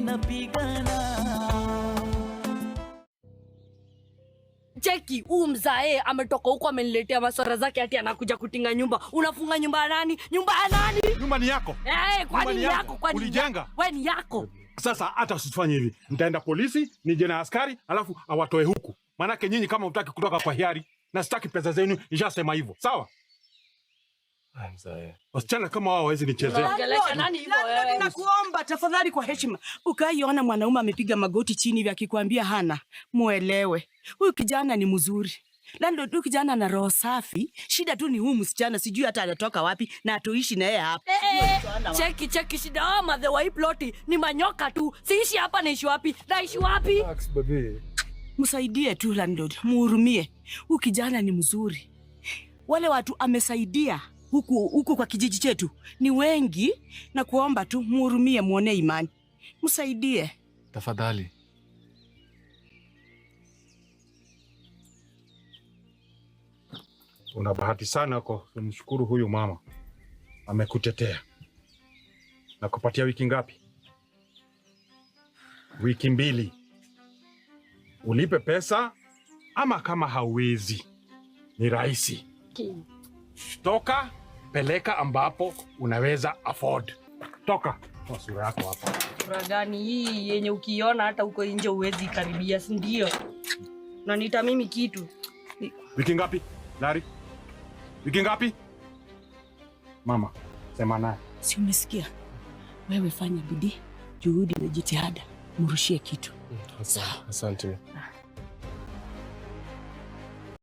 tunapigana. Cheki, mzae ametoka huko ameniletea maswara zake ati anakuja kutinga nyumba. Unafunga nyumba ya nani? Nyumba ya nani? Nyumba ni yako. Kwani ni yako? Kwani ulijenga? Wewe ni yako. Sasa hata usifanye hivi. Nitaenda polisi, nije na askari, alafu awatoe huku. Manake nyinyi kama mtaki kutoka kwa hiari na sitaki pesa zenu, nishasema hivyo. Sawa? Mzae. Wasichana kama wao hawezi nichezea. Ongelesha nani hivyo wewe? Ninakuomba tafadhali kwa heshima. Ukaiona mwanaume amepiga magoti chini hivi akikwambia hana, muelewe. Huyu kijana ni mzuri. Landlord, huyu kijana ana roho safi. Shida tu ni huyu msichana, sijui hata anatoka wapi na atoishi na yeye hapa. Cheki shida madhe wa hii ploti ni manyoka tu. Siishi hapa, naishi wapi? Naishi wapi? Relax baby. Msaidie tu landlord, muhurumie. Huyu kijana ni mzuri. Wale watu amesaidia huku kwa kijiji chetu ni wengi, na kuomba tu muhurumie, muone imani. Msaidie. Tafadhali. Una bahati sana kwa kumshukuru huyu mama. Amekutetea. Nakupatia wiki ngapi? Wiki 2. Ulipe pesa, ama kama hauwezi ni rahisi. Toka, peleka ambapo unaweza afford. Toka. Kwa sura yako hapa. Sura gani hii yenye ukiona hata uko nje uwezi karibia, si ndio? Na nita mimi kitu. Wiki ngapi? Lari? Wiki ngapi? Mama, sema naye. Si umesikia? Wewe fanya bidii, juhudi na jitihada, murushie kitu. Asante.